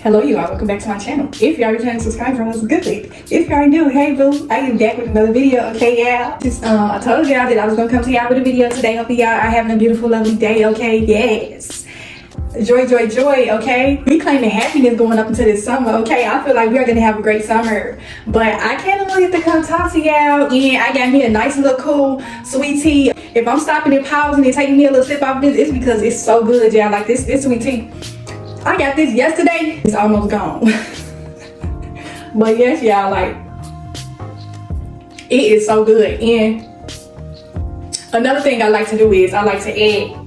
Hello you all, welcome back to my channel. If you already trying to subscribe from us, good thing. If you already do, hey boo, I am back with another video, okay yeah. I told y'all that I was gonna come to y'all with a video today. Hopefully y'all are having a beautiful, lovely day, okay, yes. Joy, joy, joy, okay? We claiming happiness going up into this summer, okay? I feel like we are gonna have a great summer. But I can't wait to come talk to y'all. And I got me a nice little cool sweet tea. If I'm stopping and pausing and taking me a little sip off this, it's because it's so good, y'all. Like this sweet tea. I got this yesterday, it's almost gone. But yes, y'all, like, it is so good. And another thing I like to do is I like to add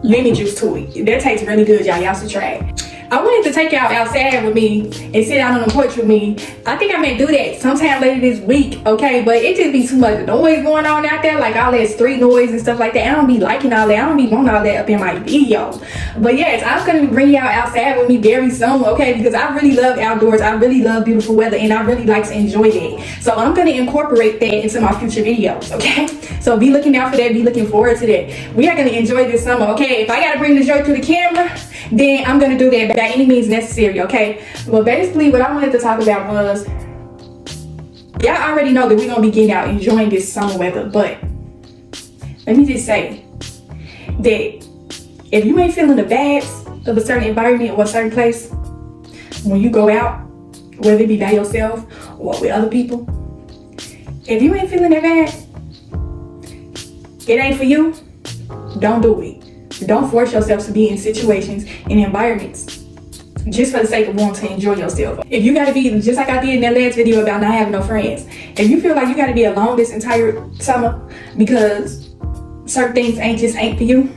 lemon juice to it. That tastes really good, y'all. Y'all should try it. I wanted to take y'all outside with me and sit out on the porch with me. I think I may do that sometime later this week, okay? But it just be too much noise going on out there, like all that street noise and stuff like that. I don't be liking all that. I don't be wanting all that up in my video. But yes, I'm gonna bring y'all outside with me very soon, okay? Because I really love outdoors. I really love beautiful weather, and I really like to enjoy that. So I'm gonna incorporate that into my future videos, okay? So be looking out for that. Be looking forward to that. We are gonna enjoy this summer, okay? If I gotta bring the joy to the camera, then I'm gonna do that by any means necessary, okay? Well, basically what I wanted to talk about was, y'all already know that we're gonna be getting out enjoying this summer weather, but let me just say that if you ain't feeling the vibes of a certain environment or a certain place, when you go out, whether it be by yourself or with other people, if you ain't feeling that vibe, it ain't for you, don't do it. Don't force yourself to be in situations and environments just for the sake of wanting to enjoy yourself. If you gotta be, just like I did in that last video about not having no friends, if you feel like you gotta be alone this entire summer because certain things ain't for you,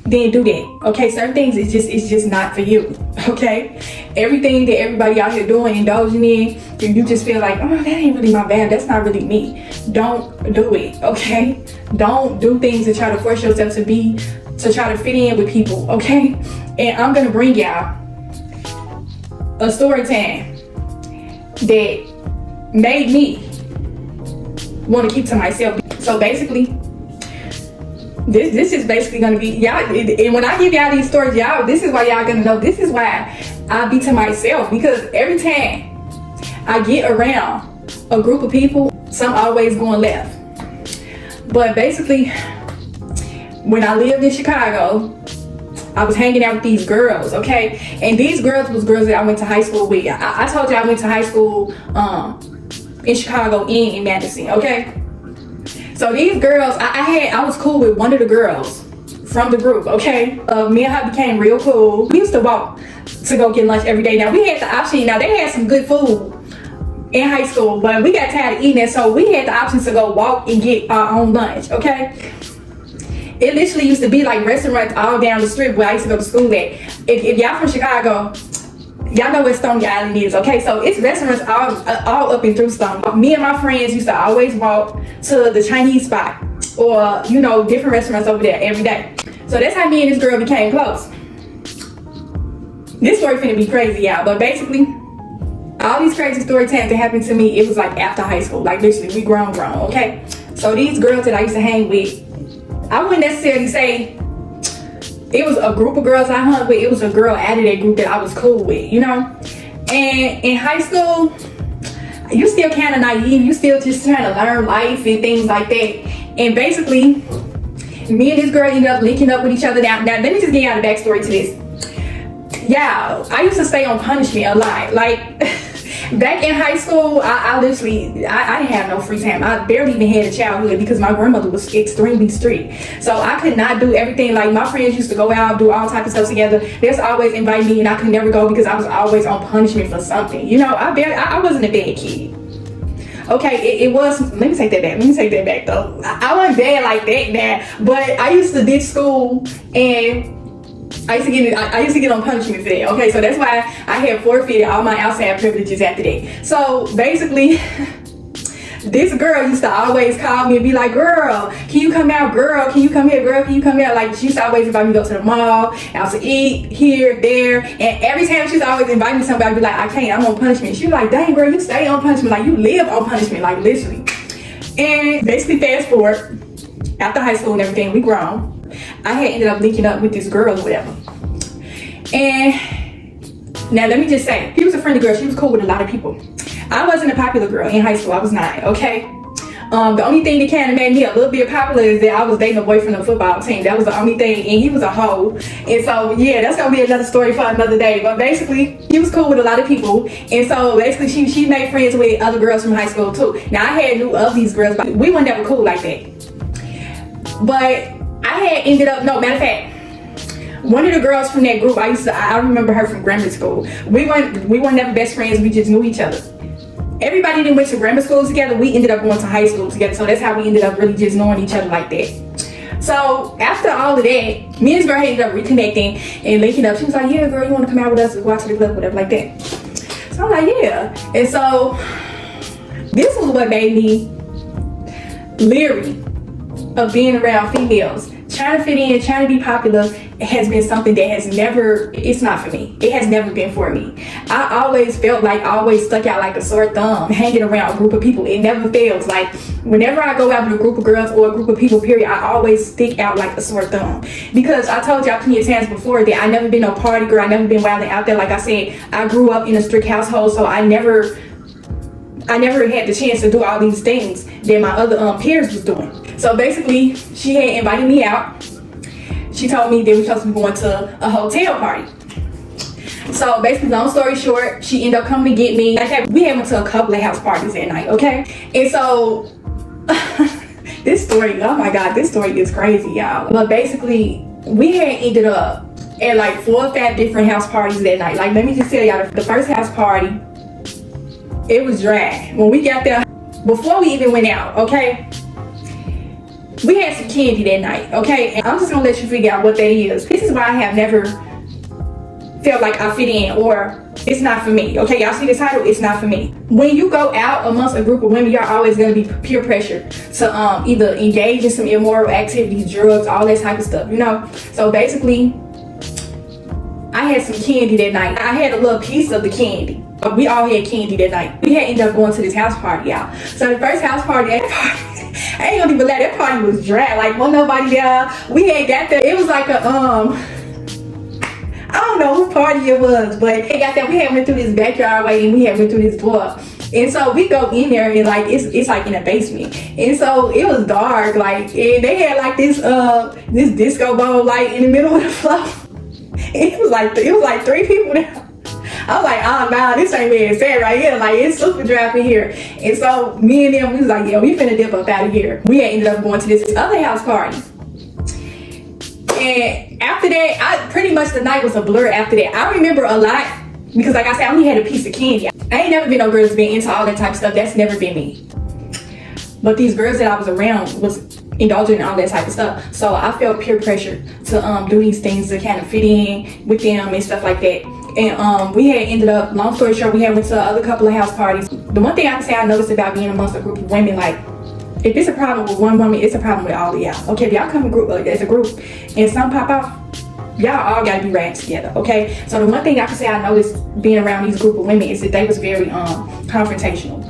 then do that, okay? Certain things it's just not for you, okay? Everything that everybody out here doing, indulging in, if you just feel like, oh, that ain't really my bad, that's not really me, don't do it, okay? Don't do things to try to force yourself to try to fit in with people, okay? And I'm gonna bring y'all a story time that made me want to keep to myself. So basically, this is basically gonna be y'all. And when I give y'all these stories, y'all, this is why y'all gonna know. This is why I be to myself, because every time I get around a group of people, some always going left. But basically, when I lived in Chicago, I was hanging out with these girls, okay? And these girls was girls that I went to high school with. I told you I went to high school in Chicago and in Madison, okay? So these girls, I was cool with one of the girls from the group, okay? Me and her became real cool. We used to walk to go get lunch every day. Now we had the option, now they had some good food in high school, but we got tired of eating it, so we had the option to go walk and get our own lunch, okay? It literally used to be like restaurants all down the street where I used to go to school at. If y'all from Chicago, y'all know where Stony Island is, okay? So it's restaurants all up and through Stone. Me and my friends used to always walk to the Chinese spot or, you know, different restaurants over there every day. So that's how me and this girl became close. This story finna be crazy, y'all, but basically, all these crazy story times that happened to me, it was like after high school. Like literally, we grown, okay? So these girls that I used to hang with, I wouldn't necessarily say it was a group of girls I hung with. It was a girl out of that group that I was cool with, you know? And in high school, you still kind of naive. You still just trying to learn life and things like that. And basically, me and this girl ended up linking up with each other. Now let me just give y'all the backstory to this. Yeah, I used to stay on punishment a lot. Like, back in high school, I didn't have no free time. I barely even had a childhood because my grandmother was extremely strict. So I could not do everything. Like my friends used to go out, do all types of stuff together. They used to always invite me and I could never go because I was always on punishment for something. You know, I wasn't a bad kid. Okay, it was, let me take that back though. I wasn't bad like that now, but I used to ditch school and I used to get on punishment for that, okay? So that's why I had forfeited all my outside privileges after that. So basically, this girl used to always call me and be like, girl, can you come out? Girl, can you come here? Girl, can you come out? Like, she used to always invite me to go to the mall, out to eat, here, there. And every time she used to always invite me to somebody, I'd be like, I can't, I'm on punishment. She was like, dang, girl, you stay on punishment. Like, you live on punishment, like, literally. And basically, fast forward, after high school and everything, we grown. I had ended up linking up with this girl or whatever. And now let me just say, she was a friendly girl. She was cool with a lot of people. I wasn't a popular girl in high school. I was not, okay? The only thing that kind of made me a little bit popular is that I was dating a boy from the football team. That was the only thing, and he was a hoe. And so, yeah, that's gonna be another story for another day. But basically, he was cool with a lot of people. And so, basically, she made friends with other girls from high school, too. Now, I had knew of these girls, but we weren't never cool like that. But I had ended up, no, matter of fact, one of the girls from that group, I remember her from grammar school. We weren't never best friends, we just knew each other. Everybody that went to grammar school together, we ended up going to high school together. So that's how we ended up really just knowing each other like that. So after all of that, me and this girl ended up reconnecting and linking up. She was like, yeah, girl, you want to come out with us and watch the club, whatever, like that. So I'm like, yeah. And so this was what made me leery of being around females. Trying to fit in, trying to be popular has been something that has never, it's not for me. It has never been for me. I always felt like I always stuck out like a sore thumb hanging around a group of people. It never fails. Like whenever I go out with a group of girls or a group of people, period, I always stick out like a sore thumb. Because I told y'all plenty of times before that I never been no party girl. I never been wilding out there. Like I said, I grew up in a strict household, so I never had the chance to do all these things that my other peers was doing. So basically, she had invited me out. She told me that we were supposed to be going to a hotel party. So basically, long story short, she ended up coming to get me. We had went to a couple of house parties that night, okay? And so, this story, oh my God, this story is crazy, y'all. But basically, we had ended up at like 4 or 5 different house parties that night. Like, let me just tell y'all, the first house party, it was dry. When we got there, before we even went out, okay? We had some candy that night, okay? And I'm just gonna let you figure out what that is. This is why I have never felt like I fit in or it's not for me, okay? Y'all see the title, it's not for me. When you go out amongst a group of women, you're always gonna be peer pressure to either engage in some immoral activities, drugs, all that type of stuff, you know? So basically, I had some candy that night. I had a little piece of the candy. We all had candy that night. We had ended up going to this house party, y'all. So the first house party, I ain't gonna even lie, that party was dry. Like, wasn't nobody there. We had got there. It was like a, I don't know whose party it was, but it got there. We had went through this backyard way and we had went through this door. And so we go in there and like, it's like in a basement. And so it was dark, like, and they had like this disco ball light in the middle of the floor. It was like 3 people there. I was like, oh nah, this ain't where it's at right here. Like, it's super dry in here. And so me and them, we was like, yeah, we finna dip up out of here. We had ended up going to this other house party. And after that, pretty much the night was a blur after that. I remember a lot because like I said, I only had a piece of candy. I ain't never been no girls being into all that type of stuff. That's never been me. But these girls that I was around was indulging in all that type of stuff. So I felt peer pressure to do these things to kind of fit in with them and stuff like that. And we had ended up, long story short, we had went to other couple of house parties. The one thing I can say I noticed about being amongst a group of women, like, if it's a problem with one woman, it's a problem with all of y'all. Okay, if y'all come as a group and some pop off, y'all all gotta be ragged together, okay? So the one thing I can say I noticed being around these group of women is that they was very confrontational.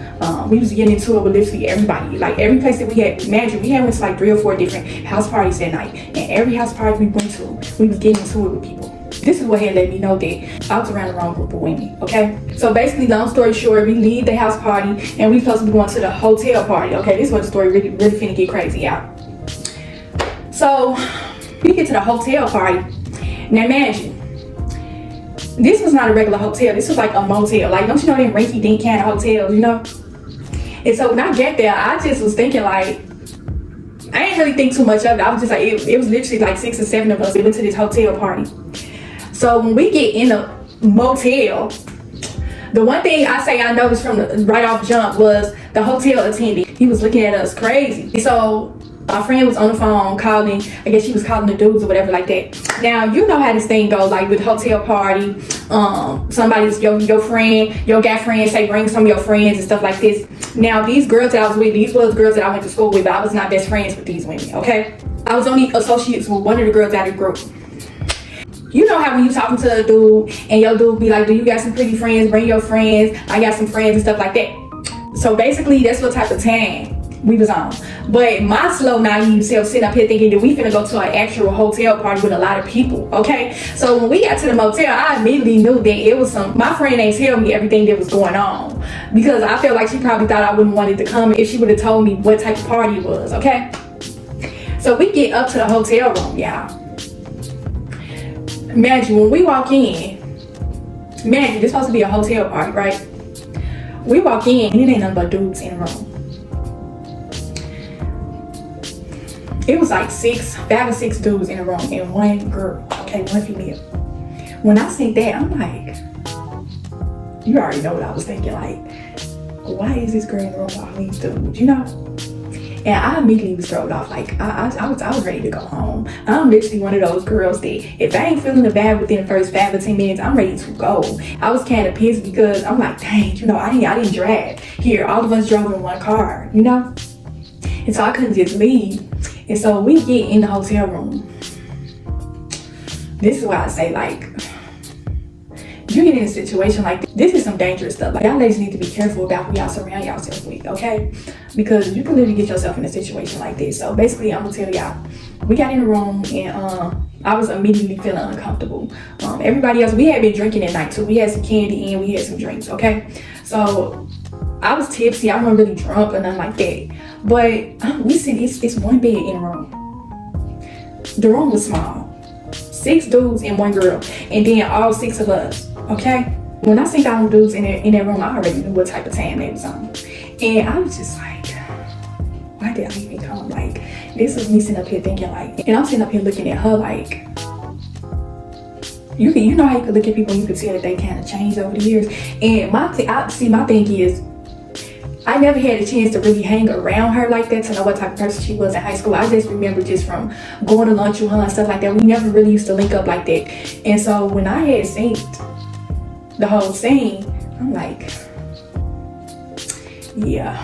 We was getting into it with literally everybody. Like every place that we had, imagine, we had went to like 3 or 4 different house parties that night. And every house party we went to, we was getting into it with people. This is what had let me know that I was around the wrong group of women, okay? So basically, long story short, we leave the house party and we supposed to be going to the hotel party, okay? This is where the story really finna get crazy out. So we get to the hotel party. Now imagine, this was not a regular hotel. This was like a motel. Like, don't you know them rinky-dink kind of hotels, you know? And so when I get there, I just was thinking like, I didn't really think too much of it. I was just like, it was literally like 6 or 7 of us. We went to this hotel party. So when we get in a motel, the one thing I say I noticed from the right off jump was the hotel attendant. He was looking at us crazy. So my friend was on the phone calling, I guess she was calling the dudes or whatever like that. Now, you know how this thing goes, like with hotel party, somebody's, your friend, your guy friend say bring some of your friends and stuff like this. Now, these girls that I was with, these was girls that I went to school with, but I was not best friends with these women, okay? I was only associates with one of the girls out of the group. You know how when you talking to a dude and your dude be like, do you got some pretty friends? Bring your friends. I got some friends and stuff like that. So basically, that's what type of time we was on. But my slow, naive self sitting up here thinking that we finna go to an actual hotel party with a lot of people, okay? So when we got to the motel, I immediately knew that it was my friend ain't tell me everything that was going on, because I felt like she probably thought I wouldn't wanted to come if she would have told me what type of party it was, okay? So we get up to the hotel room, y'all. Imagine when we walk in, imagine this supposed to be a hotel party, right? We walk in and it ain't nothing but dudes in the room. It was like 5 or 6 dudes in the room and 1 girl, okay, 1 female. When I seen that, I'm like, you already know what I was thinking, like, why is this girl in the room with all these dudes, you know? And I immediately was thrown off. Like I was ready to go home. I'm literally one of those girls that if I ain't feeling the vibe within the first 5 or 10 minutes, I'm ready to go. I was kind of pissed because I'm like, dang, you know, I didn't drive here. All of us drove in 1 car, you know, and so I couldn't just leave. And so we get in the hotel room. This is why I say, like, you get in a situation like this is some dangerous stuff. Like, y'all ladies need to be careful about who y'all surround yourself with, okay? Because you can literally get yourself in a situation like this. So basically, I'm gonna tell y'all, we got in the room and I was immediately feeling uncomfortable. Everybody else, we had been drinking at night too. We had some candy and we had some drinks, okay? So I was tipsy. I wasn't really drunk or nothing like that. But we see it's 1 bed in the room. The room was small. 6 dudes and 1 girl, and then all 6 of us. Okay, when I seen all them dudes in that room, I already knew what type of time they was on, and I was just like, why did I even come? Like, this was me sitting up here thinking, like, and I'm sitting up here looking at her like, you know how you could look at people and you could tell that they kind of changed over the years. And my thing is, I never had a chance to really hang around her like that to know what type of person she was in high school. I just remember just from going to lunch with her and stuff like that. We never really used to link up like that. And so when I had seen the whole scene, I'm like, yeah,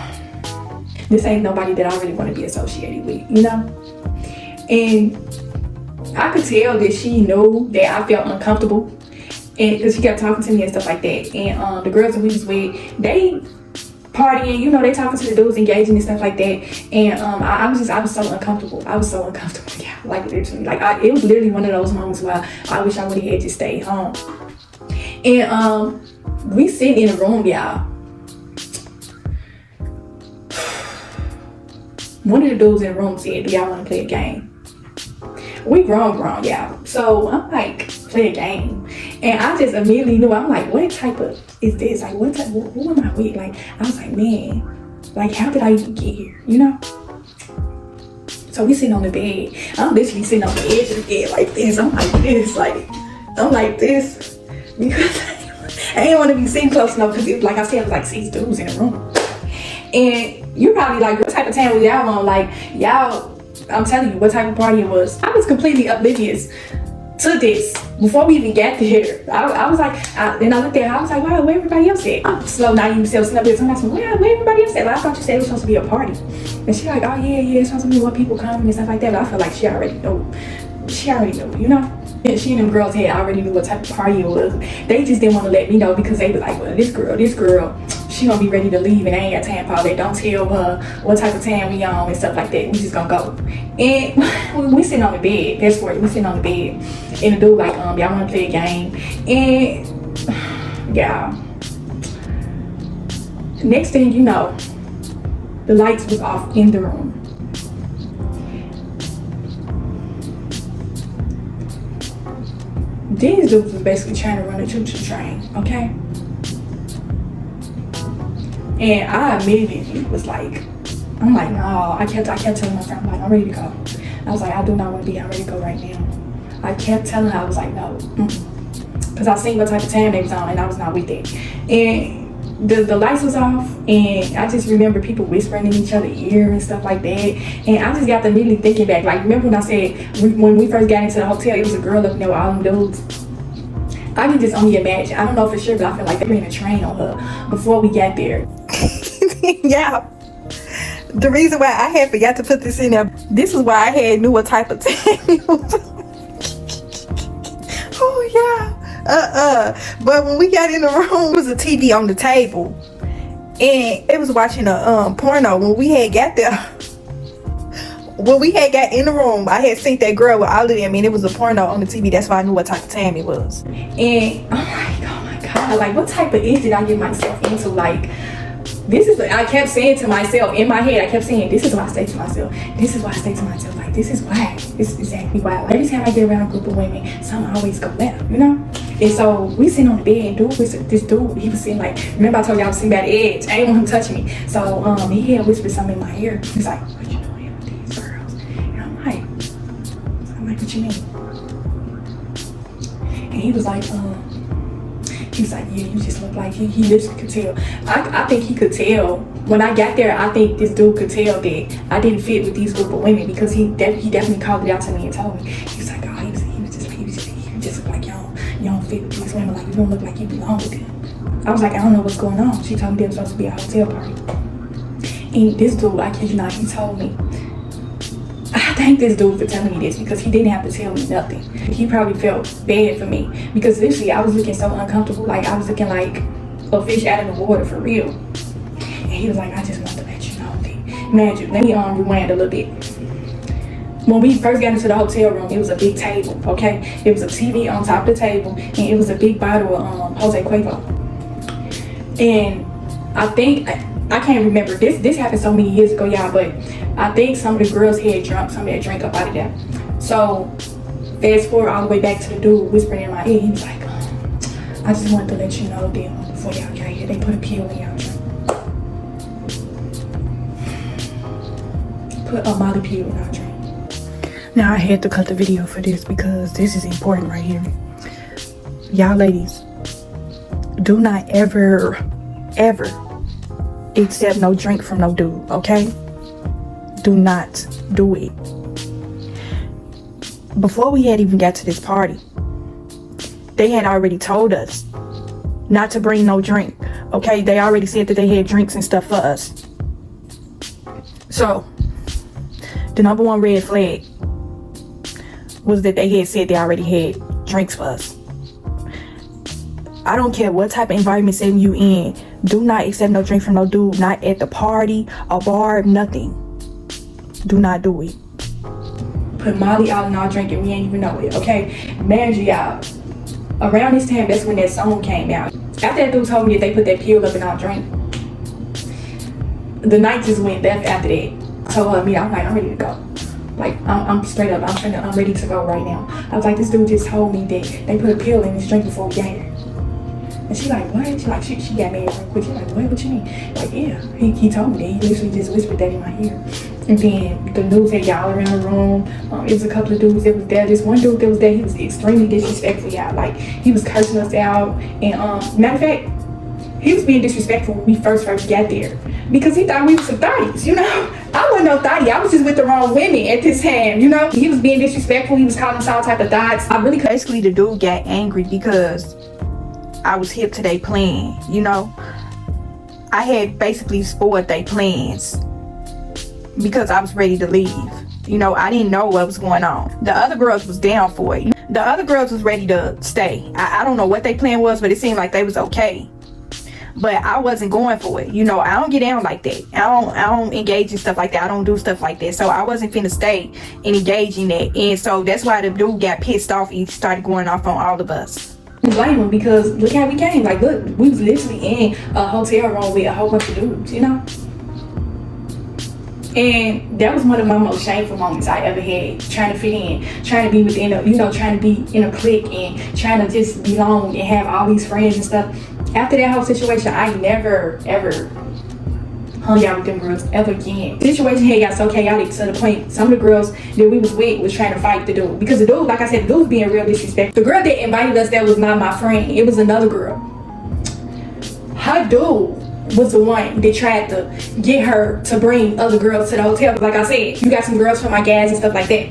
this ain't nobody that I really want to be associated with, you know? And I could tell that she knew that I felt uncomfortable, and because she kept talking to me and stuff like that. And the girls that we was with, they partying, you know, they talking to the dudes, engaging and stuff like that. And I was so uncomfortable. I was so uncomfortable, yeah, like literally, like it was literally one of those moments where I wish I would have had to stay home. And we sitting in a room, y'all. One of the dudes in the room said, do y'all want to play a game? We grown, y'all. So I'm like, play a game. And I just immediately knew, I'm like, what type of is this? Like, what type, who am I with? Like, I was like, man, like, how did I even get here? You know? So we sitting on the bed. I'm literally sitting on the edge of the bed like this. I'm like this. Because I didn't want to be sitting close enough because, like I said, it was like 6 dudes in the room. And you probably like, what type of time was y'all on? Like, y'all, I'm telling you what type of party it was. I was completely oblivious to this before we even got there. I was like, then I looked at her, I was like, wow, where everybody else at? I'm slow, naive self, sitting up there, somebody said, where everybody else at? Like, I thought you said it was supposed to be a party. And she like, oh yeah, it's supposed to be more people coming and stuff like that. But I feel like she already knew, you know? And she and them girls had already knew what type of party it was. They just didn't want to let me know because they were like, well, this girl, she gonna be ready to leave and I ain't got time for all that. Don't tell her what type of time we on and stuff like that. We just gonna go. And we sitting on the bed. That's where we sitting on the bed. And the dude like, y'all wanna play a game? And yeah. Next thing you know, the lights was off in the room. These dudes was basically trying to run a choo-choo train, okay? And I immediately was like, I'm like, no. I kept telling my friend, I'm like, I'm ready to go. I was like, I do not want to be, I'm ready to go right now. I kept telling her, I was like, no. Because I seen what type of time they was on and I was not with it. And the lights was off and I just remember people whispering in each other's ear and stuff like that. And I just got to immediately thinking back. Like, remember when I said, when we first got into the hotel, it was a girl up there with all them dudes. I can just only imagine. I don't know for sure, but I feel like they ran a train on her before we got there. Yeah. The reason why I had forgot to put this in there, this is why I had knew what type of time it was. Oh yeah. But when we got in the room, there was a TV on the table. And it was watching a porno when we had got there. when we had got in the room, I had seen that girl with all of them, and it was a porno on the TV. That's why I knew what type of time it was. And I'm like, oh my God, like what type of itch did I get myself into? Like, this is, I kept saying to myself, in my head, I kept saying, this is why I stay to myself. This is why I stay to myself. Like, this is why. This is exactly why. Like, every time I get around a group of women, something always go left, you know? And so we sitting on the bed, and this dude, he was sitting like, remember I told you I was sitting by the edge? I didn't want him touching me. So he had whispered something in my ear. He's like, what you doing with these girls? And I'm like, what you mean? And he was like, yeah, you just look like he literally could tell. I think he could tell. When I got there, I think this dude could tell that I didn't fit with these group of women, because he definitely called it out to me and told me. He was like, oh, he just look like you don't fit with these women. Like, you don't look like you belong with them. I was like, I don't know what's going on. She told me there was supposed to be a hotel party. And this dude, I kid you not, he told me. I thank this dude for telling me this, because he didn't have to tell me nothing. He probably felt bad for me, because literally I was looking so uncomfortable. Like, I was looking like a fish out of the water, for real. And he was like, I just wanted to let you know that. Man, let me rewind a little bit. When we first got into the hotel room, it was a big table, okay? It was a TV on top of the table, and it was a big bottle of Jose Cuervo. And I think, I can't remember, this happened so many years ago, y'all, but I think some of the girls had drunk some of that drink up out of there. So fast forward all the way back to the dude whispering in my ear. He was like, I just wanted to let you know that before y'all got here, they put a pill in y'all drink. Put a Molly pill in our drink. Now I had to cut the video for this, because this is important right here. Y'all ladies, do not ever accept no drink from no dude, okay? Do not do it. Before we had even got to this party, they had already told us not to bring no drink, okay? They already said that they had drinks and stuff for us. So the number one red flag was that they had said they already had drinks for us. I don't care what type of environment setting you in, do not accept no drink from no dude, not at the party, a bar, nothing. Do not do it. Put Molly out in our drink and we ain't even know it, okay? Man, y'all, around this time, that's when that song came out. After that dude told me that they put that pill up in our drink, the night just went left after that. I told her, I'm like, I'm ready to go. Like, I'm straight up, I'm ready to go right now. I was like, this dude just told me that they put a pill in his drink before we got here. And she like, what? She like, she got mad real quick. She like, what you mean? Like, yeah, he told me that. He literally just whispered that in my ear. And then the dudes had y'all around the room. It was a couple of dudes that was there. This one dude that was there, he was extremely disrespectful, y'all. Like, he was cursing us out. And matter of fact, he was being disrespectful when we first got there, because he thought we was some 30s, you know? I wasn't no 30. I was just with the wrong women at this time, you know? He was being disrespectful. He was calling us all type of thoughts. Basically, the dude got angry because I was hip to their plan, you know? I had basically spoiled their plans because I was ready to leave. You know, I didn't know what was going on. The other girls was down for it. The other girls was ready to stay. I don't know what their plan was, but it seemed like they was okay. But I wasn't going for it. You know, I don't get down like that. I don't engage in stuff like that. I don't do stuff like that. So I wasn't finna stay and engage in that. And so that's why the dude got pissed off. He started going off on all of us. Blame him, because look how we came. Like, look, we was literally in a hotel room with a whole bunch of dudes, you know? And that was one of my most shameful moments I ever had, trying to fit in, trying to be within a, you know, trying to be in a clique and trying to just belong and have all these friends and stuff. After that whole situation, I never, ever hung out with them girls ever again. The situation had got so chaotic to the point some of the girls that we was with was trying to fight the dude. Because the dude, like I said, the dude was being real disrespectful. The girl that invited us there was not my friend. It was another girl. Her dude was the one that tried to get her to bring other girls to the hotel. Like I said, you got some girls from my gas and stuff like that.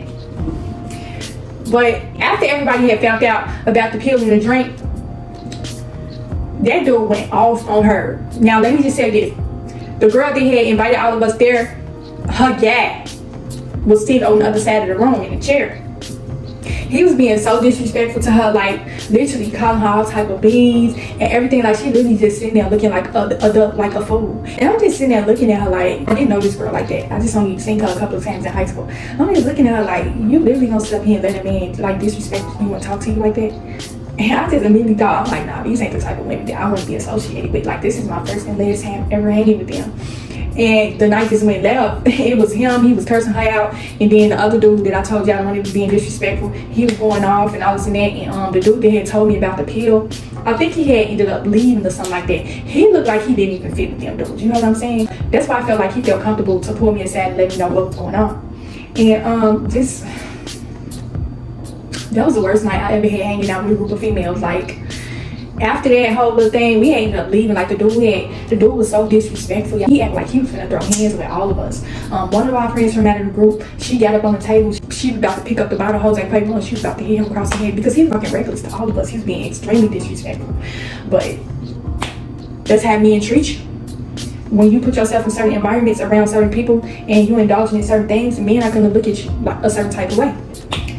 But after everybody had found out about the pill and the drink, that dude went off on her. Now, let me just say this. The girl that had invited all of us there, her guy was sitting on the other side of the room in a chair. He was being so disrespectful to her, like literally calling her all type of beans and everything. Like she literally just sitting there looking like a fool. And I'm just sitting there looking at her like, I didn't know this girl like that. I just only seen her a couple of times in high school. I'm just looking at her like, you literally gonna sit up here and let a man like disrespect you and talk to you like that? And I just immediately thought, I'm like, nah, these ain't the type of women that I want to be associated with. Like, this is my first and last time ever hanging with them. And the night this went left, it was him, he was cursing her out, and then the other dude that I told y'all when he was being disrespectful, he was going off and all this and that, and the dude that had told me about the pill, I think he had ended up leaving or something like that. He looked like he didn't even fit with them dudes, you know what I'm saying? That's why I felt like he felt comfortable to pull me aside and let me know what was going on. And that was the worst night I ever had hanging out with a group of females. Like, after that whole little thing, we ended up leaving. Like, the dude was so disrespectful. He acted like he was finna throw hands with all of us. One of our friends from out of the group, she got up on the table. She was about to pick up the bottle Jose played on. She was about to hit him across the head because he was fucking reckless to all of us. He was being extremely disrespectful. But that's how men treat you. When you put yourself in certain environments around certain people and you indulging in certain things, men are gonna look at you like a certain type of way.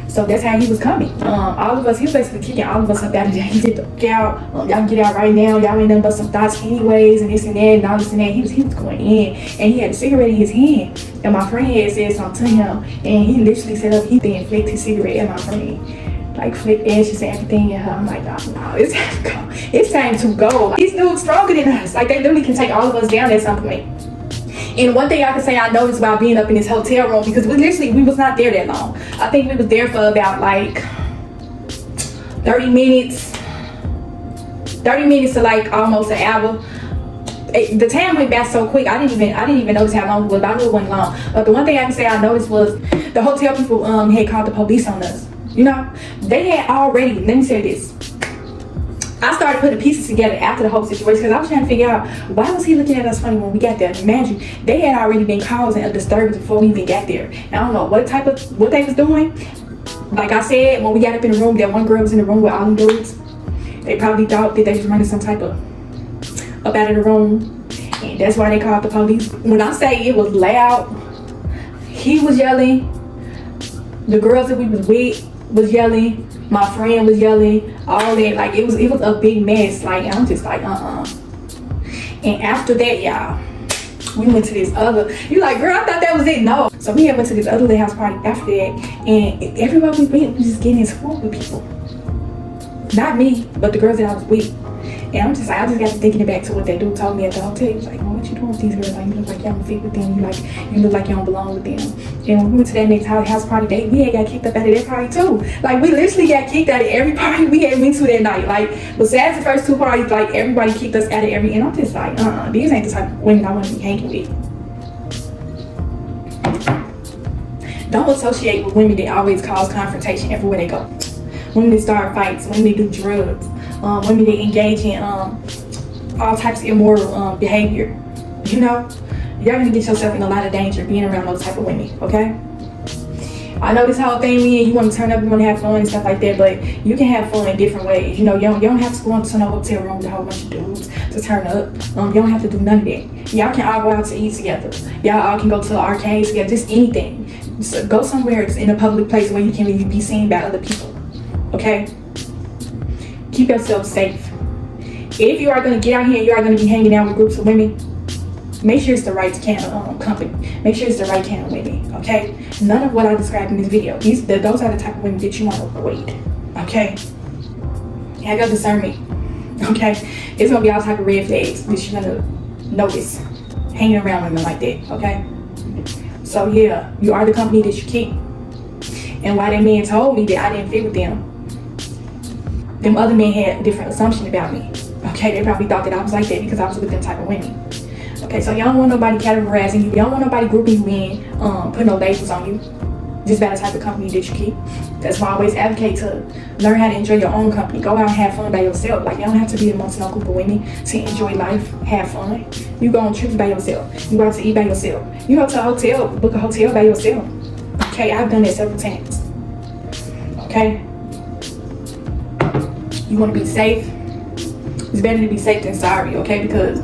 So that's how he was coming. All of us, he was basically kicking all of us up out of there. He said, get out, y'all can get out right now. Y'all ain't nothing but some thoughts anyways, and this and that, and all this and that. He was going in, and he had a cigarette in his hand. And my friend had said something to him, and he literally set up, he then flicked his cigarette at my friend. Like, flicked ashes and everything at her. I'm like, no, it's time to go. It's time to go. These dudes stronger than us. Like, they literally can take all of us down at some point. And one thing I can say I noticed about being up in this hotel room, because we was not there that long. I think we was there for about like 30 minutes to like almost an hour. The time went back so quick. I didn't even notice how long it was, but I knew it wasn't long. But the one thing I can say I noticed was the hotel people had called the police on us. You know, they had already, let me say this. I started putting pieces together after the whole situation because I was trying to figure out why was he looking at us funny when we got there. Imagine, they had already been causing a disturbance before we even got there. And I don't know what they was doing. Like I said, when we got up in the room, that one girl was in the room with all them dudes. They probably thought that they was running some type of up out of the room. And that's why they called the police. When I say it was loud, he was yelling. The girls that we was with was yelling. My friend was yelling, all that. Like, it was a big mess. Like, I'm just like, And after that, y'all, we went to this other, you like, girl, I thought that was it. No. So we went to this other little house party after that, and everywhere we went, we just getting into it with people. Not me, but the girls that I was with. And I'm just like, I just got to thinking back to what that dude told me at the hotel. He was like, what you doing with these girls? Like, you look like you don't fit with them. You look like you don't belong with them. And when we went to that next house party, we had got kicked up out of that party too. Like, we literally got kicked out of every party we had went to that night. Like, besides the first two parties, like, everybody kicked us out of every, and I'm just like, these ain't the type of women I want to be hanging with. Don't associate with women that always cause confrontation everywhere they go. Women that start fights, women that do drugs, women that engage in all types of immoral behavior. You know, you're gonna get yourself in a lot of danger being around those type of women, okay? I know this whole thing, you want to turn up, you want to have fun and stuff like that, but you can have fun in different ways. You know, you don't have to go into no hotel room with a whole bunch of dudes to turn up. You don't have to do none of that. Y'all can all go out to eat together. Y'all all can go to the arcade together, just anything. So go somewhere in a public place where you can really be seen by other people, okay? Keep yourself safe. If you are going to get out here and you are going to be hanging out with groups of women, make sure it's the right kind of company. Make sure it's the right kind of women, okay? None of what I described in this video, those are the type of women that you want to avoid, okay? Have your discernment, okay? It's going to be all type of red flags that you're going to notice hanging around women like that, okay? So yeah, you are the company that you keep. And why that man told me that I didn't fit with them other men had a different assumption about me. Okay, they probably thought that I was like that because I was with them type of women. Okay, so y'all don't want nobody categorizing you. Y'all don't want nobody grouping you in, putting no labels on you. Just by the type of company that you keep. That's why I always advocate to learn how to enjoy your own company. Go out and have fun by yourself. Like, you don't have to be amongst no group of women to enjoy life, have fun. You go on trips by yourself. You go out to eat by yourself. You go to a hotel, book a hotel by yourself. Okay, I've done that several times. Okay? You want to be safe? It's better to be safe than sorry, okay? Because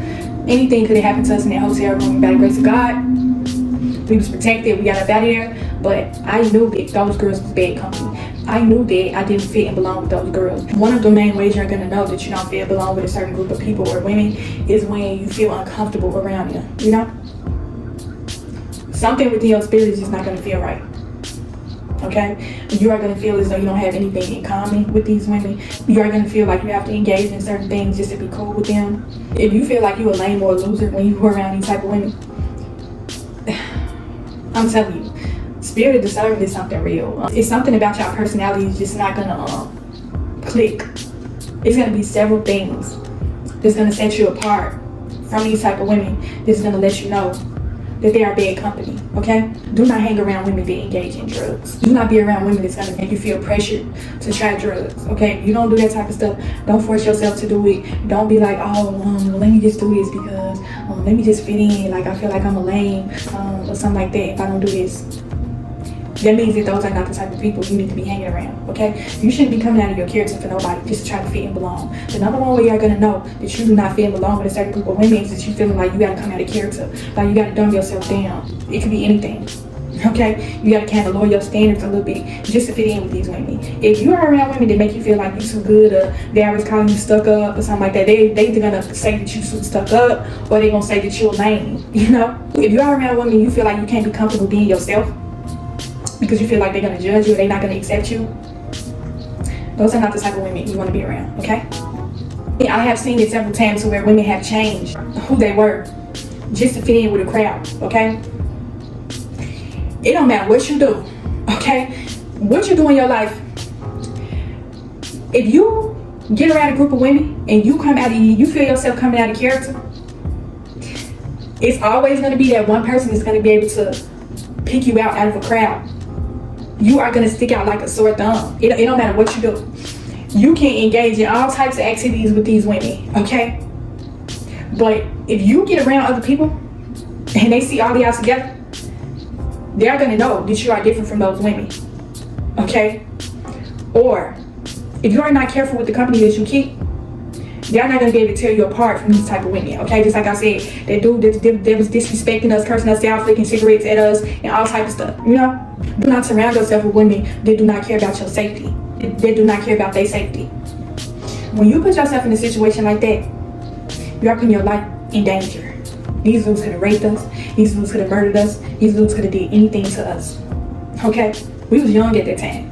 anything could have happened to us in that hotel room. By the grace of God, we was protected. We got up out of there. But I knew that those girls was bad company. I knew that I didn't fit and belong with those girls. One of the main ways you're gonna know that you don't fit and belong with a certain group of people or women is when you feel uncomfortable around them, you know? Something within your spirit is just not gonna feel right. Okay? You are gonna feel as though you don't have anything in common with these women. You are gonna feel like you have to engage in certain things just to be cool with them. If you feel like you're a lame or a loser when you are around these type of women, I'm telling you, spirit of discernment is something real. It's something about your personality is just not gonna click. It's gonna be several things that's gonna set you apart from these type of women. That's gonna let you know that they are bad company. Okay? Do not hang around women that engage in drugs. Do not be around women that's gonna make you feel pressured to try drugs. Okay? You don't do that type of stuff. Don't force yourself to do it. Don't be like, oh, let me just do this because let me just fit in. Like I feel like I'm a lame or something like that if I don't do this. That means that those are not the type of people you need to be hanging around, okay? You shouldn't be coming out of your character for nobody just to try to fit and belong. The number one way you're gonna know that you do not fit and belong with a certain group of women is that you feeling like you gotta come out of character, like you gotta dumb yourself down. It could be anything, okay? You gotta kind of lower your standards a little bit just to fit in with these women. If you are around women that make you feel like you too good or they always calling you stuck up or something like that, they either gonna say that you too stuck up or they gonna say that you're lame, you know? If you are around women and you feel like you can't be comfortable being yourself, because you feel like they're going to judge you or they're not going to accept you, those are not the type of women you want to be around, okay? I have seen it several times where women have changed who they were just to fit in with a crowd, okay? It don't matter what you do, okay? What you do in your life, if you get around a group of women and you feel yourself coming out of character, it's always going to be that one person that's going to be able to pick you out of a crowd. You are going to stick out like a sore thumb. It don't matter what you do. You can engage in all types of activities with these women, okay? But if you get around other people and they see all y'all together, they're going to know that you are different from those women, okay? Or if you are not careful with the company that you keep, they're not going to be able to tear you apart from these type of women, okay? Just like I said, that dude that was disrespecting us, cursing us out, flicking cigarettes at us, and all type of stuff, you know? Do not surround yourself with women that do not care about your safety. That do not care about their safety. When you put yourself in a situation like that, you are putting your life in danger. These dudes could have raped us. These dudes could have murdered us. These dudes could have did anything to us, okay? We was young at that time.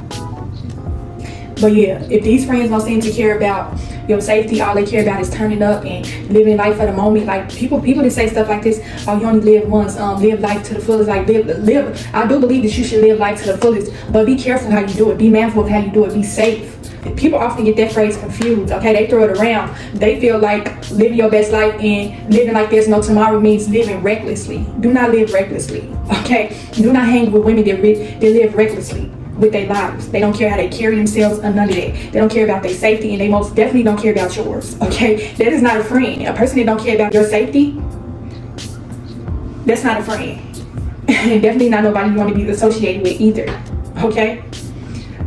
But yeah, if these friends don't seem to care about your safety, all they care about is turning up and living life for the moment. Like people that say stuff like this, oh, you only live once, live life to the fullest. Like live. I do believe that you should live life to the fullest, but be careful how you do it. Be mindful of how you do it. Be safe. People often get that phrase confused, okay? They throw it around. They feel like living your best life and living like there's no tomorrow means living recklessly. Do not live recklessly, okay? Do not hang with women that live recklessly with their lives. They don't care how they carry themselves or none of that. They don't care about their safety, and they most definitely don't care about yours, okay? That is not a friend. A person that don't care about your safety, that's not a friend. And definitely not nobody you want to be associated with either, okay?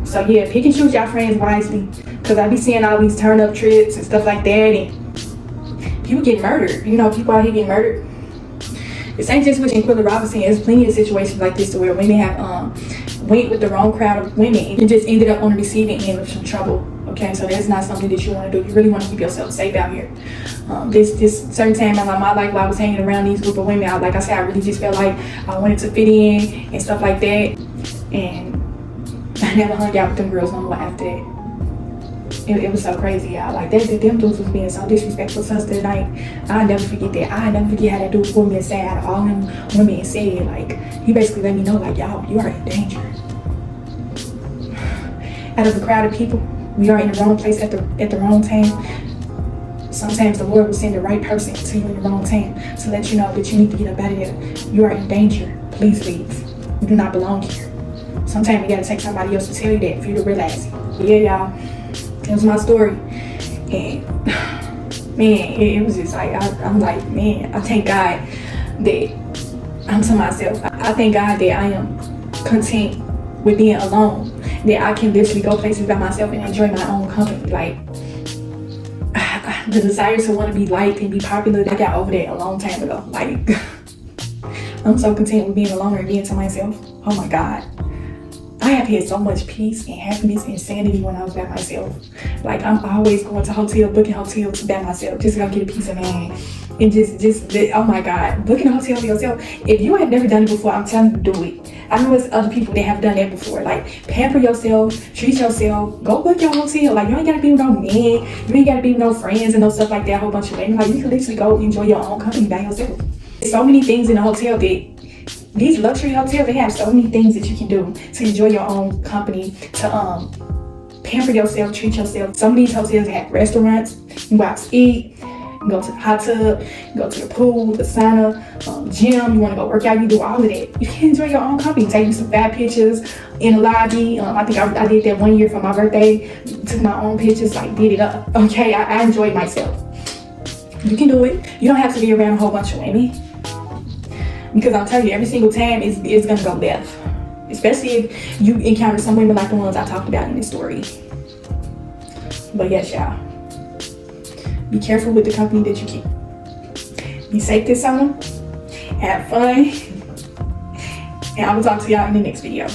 So yeah, pick and choose your friends wisely, because I be seeing all these turn up trips and stuff like that, and people get murdered. You know, people out here get murdered. This ain't just with Quilla Robinson. There's plenty of situations like this to where women have went with the wrong crowd of women and just ended up on the receiving end of some trouble. Okay, so that's not something that you want to do. You really want to keep yourself safe out here. This certain time in my life while I was hanging around these group of women, like I said, I really just felt like I wanted to fit in and stuff like that. And I never hung out with them girls no more after that. It was so crazy, y'all. Like, them dudes was being so disrespectful to us that night. I'll never forget that. I'll never forget how that dude pulled me aside out of all them women and said, like, he basically let me know, like, y'all, you are in danger. Out of a crowd of people, we are in the wrong place at the wrong time. Sometimes the Lord will send the right person to you in the wrong time to let you know that you need to get up out of here. You are in danger. Please leave. You do not belong here. Sometimes you gotta take somebody else to tell you that for you to realize it. Yeah, y'all. It was my story. And man, it was just like, I'm like, man, I thank God that I'm to myself. I thank God that I am content with being alone. That I can literally go places by myself and enjoy my own company. Like, the desire to want to be liked and be popular, I got over that a long time ago. Like, I'm so content with being alone and being to myself. Oh my God. I have had so much peace and happiness and sanity when I was by myself. Like, I'm always going to hotels, booking hotels by myself, just to go get a piece of mind. And oh my God, booking a hotel for yourself. If you have never done it before, I'm telling you, do it. I know there's other people that have done that before. Like, pamper yourself, treat yourself, go book your hotel. Like, you ain't gotta be with no men, you ain't gotta be with no friends and no stuff like that, a whole bunch of women. Like, you can literally go enjoy your own company by yourself. There's so many things in the hotel that these luxury hotels, they have so many things that you can do to enjoy your own company, to pamper yourself, treat yourself. Some of these hotels have restaurants, you can go out to eat, you go to the hot tub, you go to the pool, the sauna, gym, you want to go work out, you do all of that. You can enjoy your own company, take some fat pictures in the lobby. I think I did that one year for my birthday, took my own pictures, like did it up. Okay, I enjoyed myself. You can do it. You don't have to be around a whole bunch of women. Because I'm telling you, every single time it's gonna go left. Especially if you encounter some women like the ones I talked about in this story. But yes, y'all. Be careful with the company that you keep. Be safe this summer. Have fun. And I will talk to y'all in the next video.